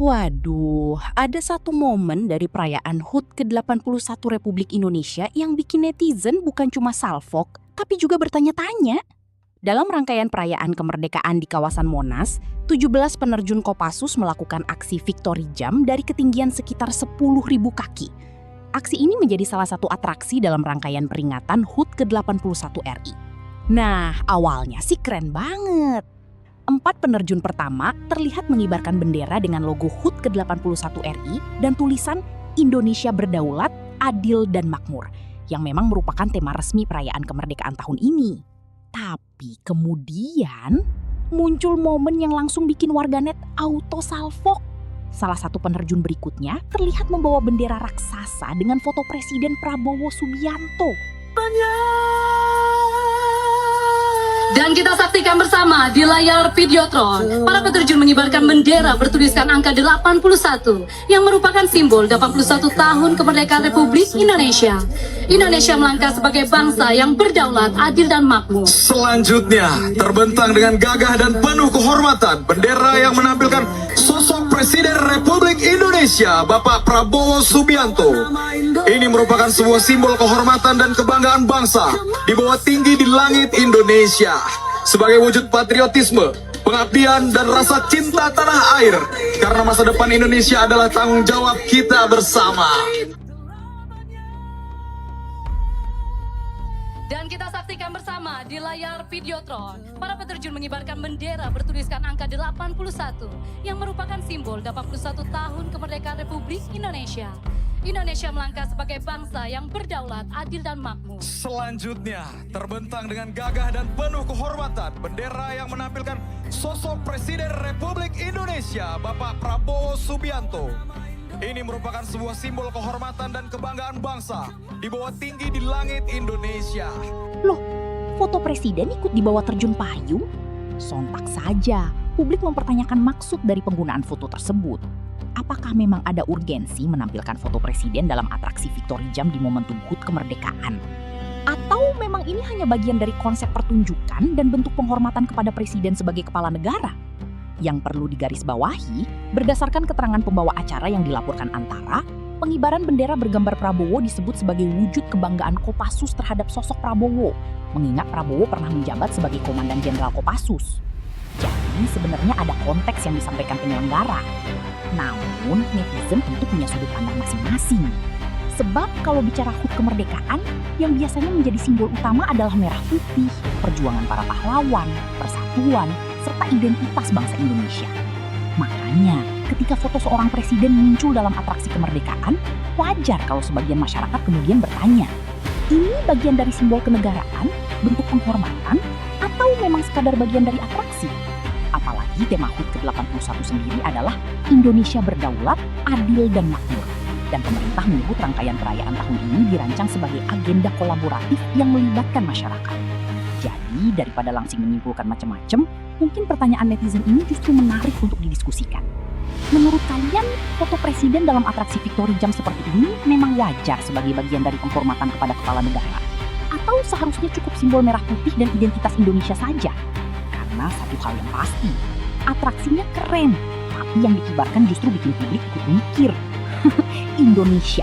Waduh, ada satu momen dari perayaan HUT ke-81 Republik Indonesia yang bikin netizen bukan cuma salfok, tapi juga bertanya-tanya. Dalam rangkaian perayaan kemerdekaan di kawasan Monas, 17 penerjun Kopassus melakukan aksi Victory Jump dari ketinggian sekitar 10.000 kaki. Aksi ini menjadi salah satu atraksi dalam rangkaian peringatan HUT ke-81 RI. Nah, awalnya sih keren banget. 4 penerjun pertama terlihat mengibarkan bendera dengan logo HUT ke-81 RI dan tulisan Indonesia Berdaulat, Adil dan Makmur, yang memang merupakan tema resmi perayaan kemerdekaan tahun ini. Tapi kemudian muncul momen yang langsung bikin warganet auto salfok. Salah satu penerjun berikutnya terlihat membawa bendera raksasa dengan foto Presiden Prabowo Subianto. Dan kita saksikan bersama di layar Videotron, para peterjun mengibarkan bendera bertuliskan angka 81 yang merupakan simbol 81 tahun kemerdekaan Republik Indonesia. Indonesia melangkah sebagai bangsa yang berdaulat, adil dan makmur. Selanjutnya, terbentang dengan gagah dan penuh kehormatan, bendera yang menampilkan sosok Presiden Republik Indonesia, Bapak Prabowo Subianto. Ini merupakan sebuah simbol kehormatan dan kebanggaan bangsa di bawah tinggi di langit Indonesia. Sebagai wujud patriotisme, pengabdian dan rasa cinta tanah air. Karena masa depan Indonesia adalah tanggung jawab kita bersama. Dan kita saksikan bersama di layar Videotron, para peterjun mengibarkan bendera bertuliskan angka 81 yang merupakan simbol 81 tahun kemerdekaan Republik Indonesia. Indonesia melangkah sebagai bangsa yang berdaulat, adil dan makmur. Selanjutnya, terbentang dengan gagah dan penuh kehormatan, bendera yang menampilkan sosok Presiden Republik Indonesia, Bapak Prabowo Subianto. Ini merupakan sebuah simbol kehormatan dan kebanggaan bangsa di bawah tinggi di langit Indonesia. Loh, foto presiden ikut di bawah terjun payung? Sontak saja, publik mempertanyakan maksud dari penggunaan foto tersebut. Apakah memang ada urgensi menampilkan foto presiden dalam atraksi Victory Jump di momentum HUT kemerdekaan? Atau memang ini hanya bagian dari konsep pertunjukan dan bentuk penghormatan kepada presiden sebagai kepala negara? Yang perlu digarisbawahi, berdasarkan keterangan pembawa acara yang dilaporkan antara, pengibaran bendera bergambar Prabowo disebut sebagai wujud kebanggaan Kopassus terhadap sosok Prabowo, mengingat Prabowo pernah menjabat sebagai Komandan Jenderal Kopassus. Jadi sebenarnya ada konteks yang disampaikan penyelenggara. Namun netizen tentu punya sudut pandang masing-masing. Sebab kalau bicara HUT kemerdekaan, yang biasanya menjadi simbol utama adalah merah putih, perjuangan para pahlawan, persatuan, serta identitas bangsa Indonesia. Makanya, ketika foto seorang presiden muncul dalam atraksi kemerdekaan, wajar kalau sebagian masyarakat kemudian bertanya, ini bagian dari simbol kenegaraan, bentuk penghormatan, atau memang sekadar bagian dari atraksi? Apalagi tema HUT ke-81 sendiri adalah Indonesia Berdaulat, Adil dan Makmur. Dan pemerintah menyebut rangkaian perayaan tahun ini dirancang sebagai agenda kolaboratif yang melibatkan masyarakat. Jadi, daripada langsing menyimpulkan macam-macam, mungkin pertanyaan netizen ini justru menarik untuk didiskusikan. Menurut kalian, foto presiden dalam atraksi Victory Jump seperti ini memang wajar sebagai bagian dari penghormatan kepada kepala negara? Atau seharusnya cukup simbol merah putih dan identitas Indonesia saja? Karena satu hal yang pasti, atraksinya keren, tapi yang dikibarkan justru bikin publik ikut mikir. Indonesia,